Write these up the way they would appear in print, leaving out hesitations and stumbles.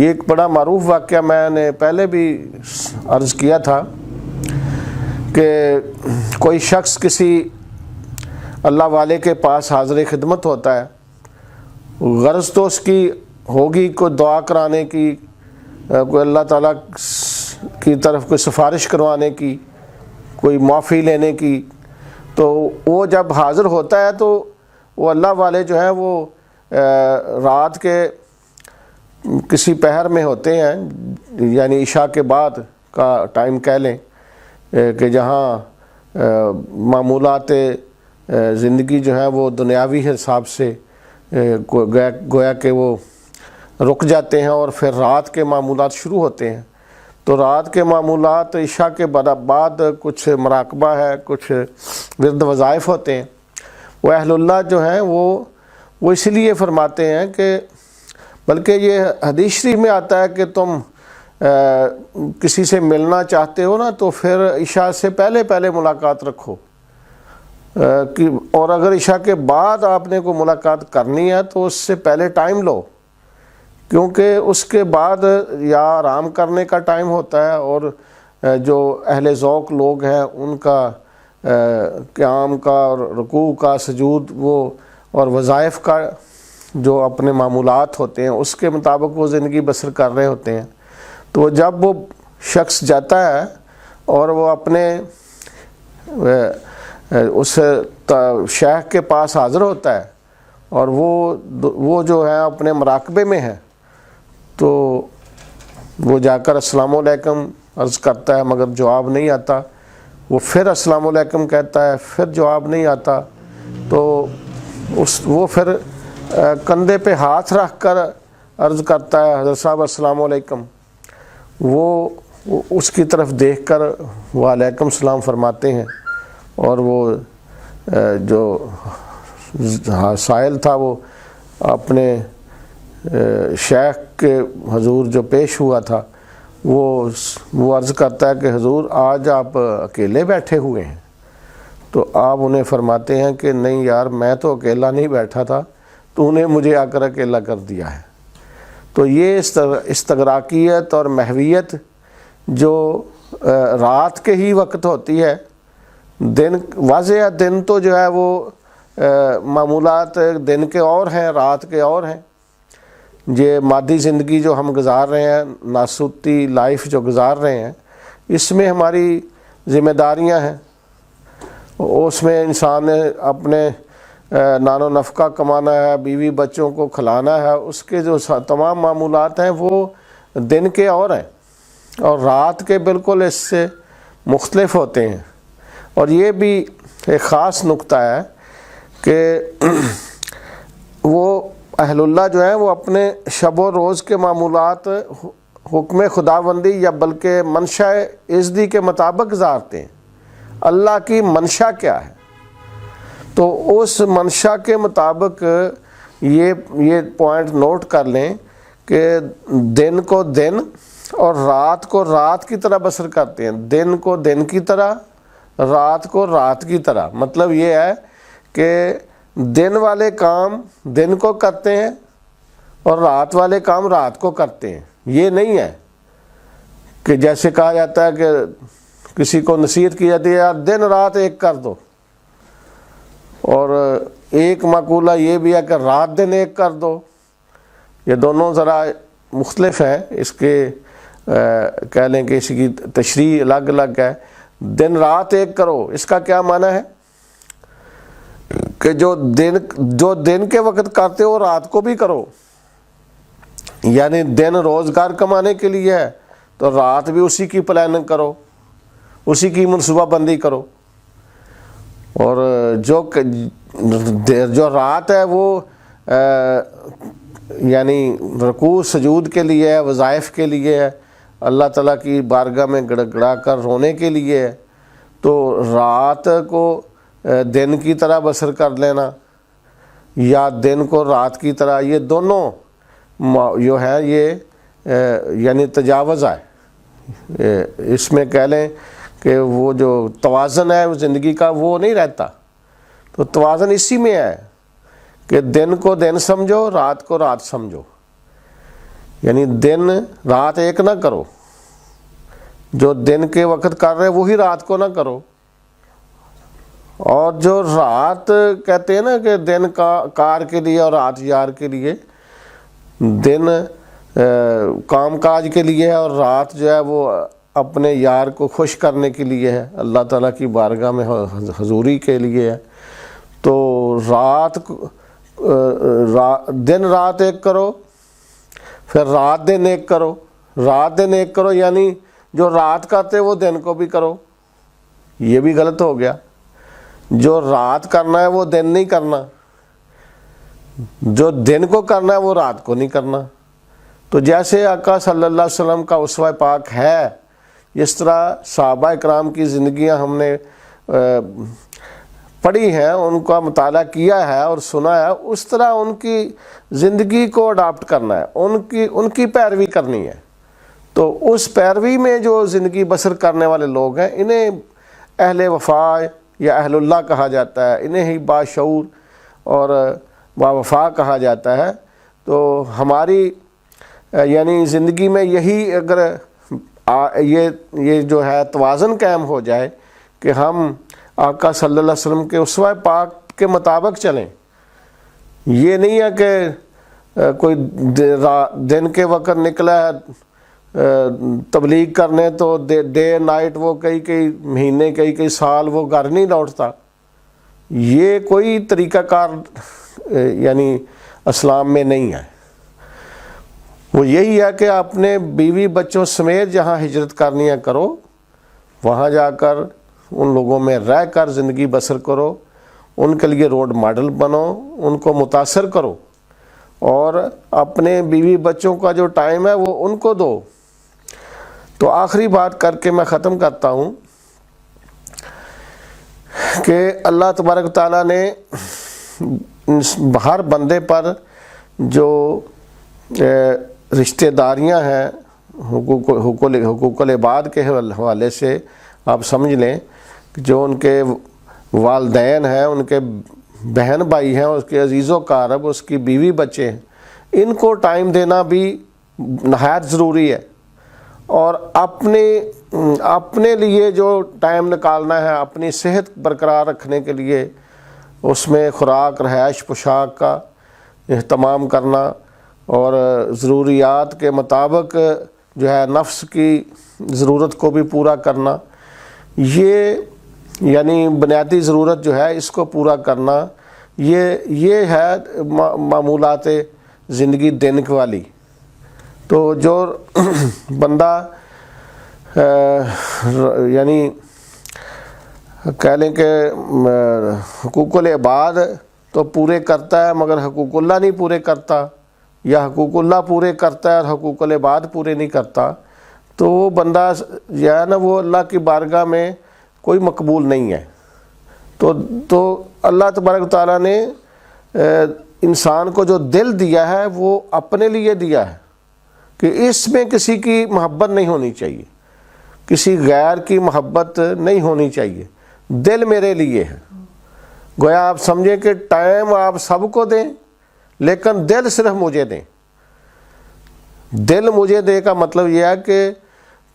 یہ ایک بڑا معروف واقعہ میں نے پہلے بھی عرض کیا تھا کہ کوئی شخص کسی اللہ والے کے پاس حاضر خدمت ہوتا ہے، غرض تو اس کی ہوگی کوئی دعا کرانے کی، کوئی اللہ تعالیٰ کی طرف کوئی سفارش کروانے کی، کوئی معافی لینے کی۔ تو وہ جب حاضر ہوتا ہے تو وہ اللہ والے جو ہیں وہ رات کے کسی پہر میں ہوتے ہیں، یعنی عشاء کے بعد کا ٹائم کہہ لیں، کہ جہاں معمولات زندگی جو ہے وہ دنیاوی حساب سے گویا کہ وہ رک جاتے ہیں اور پھر رات کے معمولات شروع ہوتے ہیں۔ تو رات کے معمولات عشاء کے بعد کچھ مراقبہ ہے، کچھ ورد وظائف ہوتے ہیں۔ وہ اہل اللہ جو ہیں وہ اس لیے فرماتے ہیں کہ بلکہ یہ حدیث شریف میں آتا ہے کہ تم کسی سے ملنا چاہتے ہو نا تو پھر عشاء سے پہلے ملاقات رکھو، اور اگر عشاء کے بعد آپ نے کوئی ملاقات کرنی ہے تو اس سے پہلے ٹائم لو، کیونکہ اس کے بعد یا آرام کرنے کا ٹائم ہوتا ہے، اور جو اہل ذوق لوگ ہیں ان کا قیام کا اور رکوع کا سجود وہ اور وظائف کا جو اپنے معمولات ہوتے ہیں اس کے مطابق وہ زندگی بسر کر رہے ہوتے ہیں۔ تو جب وہ شخص جاتا ہے اور وہ اپنے اس شیخ کے پاس حاضر ہوتا ہے اور وہ جو ہے اپنے مراقبے میں ہے، تو وہ جا کر السلام علیکم عرض کرتا ہے مگر جواب نہیں آتا، وہ پھر السلام علیکم کہتا ہے، پھر جواب نہیں آتا، تو وہ پھر کندھے پہ ہاتھ رکھ کر عرض کرتا ہے حضرت صاحب السلام علیکم۔ وہ اس کی طرف دیکھ کر وعلیکم السلام فرماتے ہیں، اور وہ جو سائل تھا وہ اپنے شیخ کے حضور جو پیش ہوا تھا وہ عرض کرتا ہے کہ حضور آج آپ اکیلے بیٹھے ہوئے ہیں؟ تو آپ انہیں فرماتے ہیں کہ نہیں یار، میں تو اکیلا نہیں بیٹھا تھا، تو نے مجھے آ کر اکیلا کر دیا ہے۔ تو یہ استغراقیت اور محویت جو رات کے ہی وقت ہوتی ہے، دن واضح ہے، دن تو جو ہے وہ معمولات دن کے اور ہیں، رات کے اور ہیں۔ یہ مادی زندگی جو ہم گزار رہے ہیں، ناسوتی لائف جو گزار رہے ہیں، اس میں ہماری ذمہ داریاں ہیں، اس میں انسان نے اپنے نان و نفقہ کمانا ہے، بیوی بچوں کو کھلانا ہے، اس کے جو تمام معمولات ہیں وہ دن کے اور ہیں، اور رات کے بالکل اس سے مختلف ہوتے ہیں۔ اور یہ بھی ایک خاص نقطہ ہے کہ وہ اہل اللہ جو ہیں وہ اپنے شب و روز کے معمولات حکم خداوندی یا بلکہ منشاء عزدی کے مطابق گزارتے ہیں۔ اللہ کی منشا کیا ہے، تو اس منشا کے مطابق یہ پوائنٹ نوٹ کر لیں کہ دن کو دن اور رات کو رات کی طرح بسر کرتے ہیں، دن کو دن کی طرح، رات کو رات کی طرح۔ مطلب یہ ہے کہ دن والے کام دن کو کرتے ہیں اور رات والے کام رات کو کرتے ہیں۔ یہ نہیں ہے کہ جیسے کہا جاتا ہے کہ کسی کو نصیحت کی جاتی ہے یار دن رات ایک کر دو، اور ایک مقولہ یہ بھی ہے کہ رات دن ایک کر دو۔ یہ دونوں ذرا مختلف ہیں، اس کے کہہ لیں کہ اس کی تشریح الگ الگ ہے۔ دن رات ایک کرو، اس کا کیا معنی ہے کہ جو دن کے وقت کرتے ہو رات کو بھی کرو، یعنی دن روزگار کمانے کے لیے ہے تو رات بھی اسی کی پلاننگ کرو، اسی کی منصوبہ بندی کرو، اور جو رات ہے وہ یعنی رکوع سجود کے لیے ہے، وظائف کے لیے ہے، اللہ تعالیٰ کی بارگاہ میں گڑگڑا کر رونے کے لیے ہے۔ تو رات کو دن کی طرح بسر کر لینا یا دن کو رات کی طرح، یہ دونوں جو ہے یہ یعنی تجاوز ہے۔ اس میں کہہ لیں کہ وہ جو توازن ہے زندگی کا وہ نہیں رہتا۔ تو توازن اسی میں ہے کہ دن کو دن سمجھو، رات کو رات سمجھو۔ یعنی دن رات ایک نہ کرو، جو دن کے وقت کر رہے وہی رات کو نہ کرو، اور جو رات کہتے ہیں نا کہ دن کار کے لیے اور رات یار کے لیے، دن کام کاج کے لیے ہے اور رات جو ہے وہ اپنے یار کو خوش کرنے کے لیے ہے، اللہ تعالیٰ کی بارگاہ میں حضوری کے لیے ہے۔ تو دن رات ایک کرو، پھر رات دن ایک کرو، رات دن ایک کرو یعنی جو رات کرتے وہ دن کو بھی کرو، یہ بھی غلط ہو گیا۔ جو رات کرنا ہے وہ دن نہیں کرنا، جو دن کو کرنا ہے وہ رات کو نہیں کرنا۔ تو جیسے آقا صلی اللہ علیہ وسلم کا اسوہ پاک ہے، جس طرح صحابہ اکرام کی زندگیاں ہم نے پڑھی ہیں، ان کا مطالعہ کیا ہے اور سنا ہے، اس طرح ان کی زندگی کو اڈاپٹ کرنا ہے، ان کی پیروی کرنی ہے۔ تو اس پیروی میں جو زندگی بسر کرنے والے لوگ ہیں، انہیں اہل وفا یا اہل اللہ کہا جاتا ہے، انہیں ہی باشعور اور باوفا کہا جاتا ہے۔ تو ہماری یعنی زندگی میں یہی اگر یہ جو ہے توازن قائم ہو جائے کہ ہم آقا صلی اللہ علیہ وسلم کے اسوہ پاک کے مطابق چلیں، یہ نہیں ہے کہ کوئی دن کے وقت نکلا ہے تبلیغ کرنے تو ڈے نائٹ وہ کئی مہینے کئی سال وہ گھر نہیں لوٹتا، یہ کوئی طریقہ کار یعنی اسلام میں نہیں ہے۔ وہ یہی ہے کہ اپنے بیوی بچوں سمیت جہاں ہجرت کرنی ہے کرو، وہاں جا کر ان لوگوں میں رہ کر زندگی بسر کرو، ان کے لیے رول ماڈل بنو، ان کو متاثر کرو، اور اپنے بیوی بچوں کا جو ٹائم ہے وہ ان کو دو۔ تو آخری بات کر کے میں ختم کرتا ہوں کہ اللہ تبارک و تعالیٰ نے ہر بندے پر جو رشتہ داریاں ہیں حقوق العباد کے حوالے سے آپ سمجھ لیں کہ جو ان کے والدین ہیں، ان کے بہن بھائی ہیں، اس کے عزیز و اقارب، اس کی بیوی بچے ہیں، ان کو ٹائم دینا بھی نہایت ضروری ہے۔ اور اپنے لیے جو ٹائم نکالنا ہے اپنی صحت برقرار رکھنے کے لیے، اس میں خوراک، رہائش، پوشاک کا اہتمام کرنا اور ضروریات کے مطابق جو ہے نفس کی ضرورت کو بھی پورا کرنا، یہ یعنی بنیادی ضرورت جو ہے اس کو پورا کرنا، یہ ہے معمولات زندگی دن والی۔ تو جو بندہ یعنی کہہ لیں کہ حقوق العباد تو پورے کرتا ہے مگر حقوق اللہ نہیں پورے کرتا، یا حقوق اللہ پورے کرتا ہے اور حقوق العباد پورے نہیں کرتا، تو وہ بندہ جو ہے نا وہ اللہ کی بارگاہ میں کوئی مقبول نہیں ہے۔ تو اللہ تبارک و تعالیٰ نے انسان کو جو دل دیا ہے وہ اپنے لیے دیا ہے کہ اس میں کسی کی محبت نہیں ہونی چاہیے، کسی غیر کی محبت نہیں ہونی چاہیے، دل میرے لیے ہے۔ گویا آپ سمجھیں کہ ٹائم آپ سب کو دیں لیکن دل صرف مجھے دیں۔ دل مجھے دے کا مطلب یہ ہے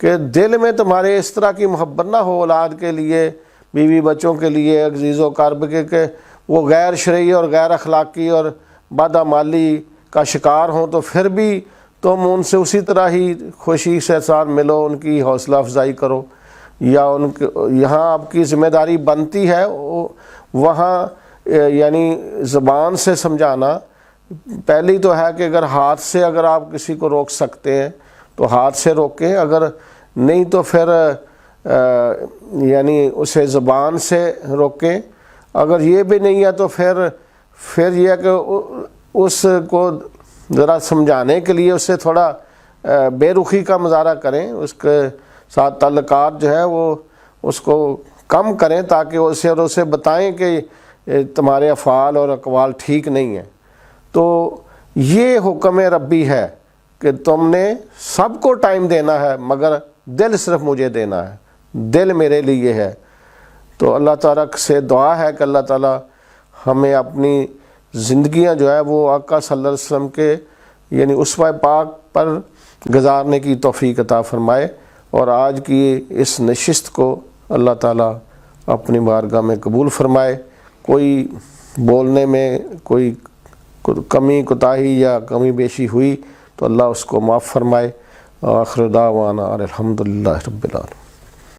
کہ دل میں تمہارے اس طرح کی محبت نہ ہو اولاد کے لیے، بیوی بچوں کے لیے، عزیز و اقارب کے، کہ وہ غیر شرعی اور غیر اخلاقی اور بدعمالی کا شکار ہوں، تو پھر بھی تم ان سے اسی طرح ہی خوشی سے ساتھ ملو، ان کی حوصلہ افزائی کرو، یا یہاں آپ کی ذمہ داری بنتی ہے وہاں یعنی زبان سے سمجھانا۔ پہلی تو ہے کہ اگر ہاتھ سے اگر آپ کسی کو روک سکتے ہیں تو ہاتھ سے روکیں، اگر نہیں تو پھر یعنی اسے زبان سے روکیں، اگر یہ بھی نہیں ہے تو پھر یہ کہ اس کو ذرا سمجھانے کے لیے اسے تھوڑا بے رخی کا مظاہرہ کریں، اس کے ساتھ تعلقات جو ہے وہ اس کو کم کریں، تاکہ اسے بتائیں کہ تمہارے افعال اور اقوال ٹھیک نہیں ہیں۔ تو یہ حکم ربی ہے کہ تم نے سب کو ٹائم دینا ہے مگر دل صرف مجھے دینا ہے، دل میرے لیے ہے۔ تو اللہ تعالیٰ سے دعا ہے کہ اللہ تعالیٰ ہمیں اپنی زندگیاں جو ہے وہ آقا صلی اللہ علیہ وسلم کے یعنی اسوہ پاک پر گزارنے کی توفیق عطا فرمائے، اور آج کی اس نشست کو اللہ تعالیٰ اپنی بارگاہ میں قبول فرمائے۔ کوئی بولنے میں کوئی کمی کوتاہی یا کمی بیشی ہوئی تو اللہ اس کو معاف فرمائے۔ آخر دعوانا الحمدللہ رب العالمین۔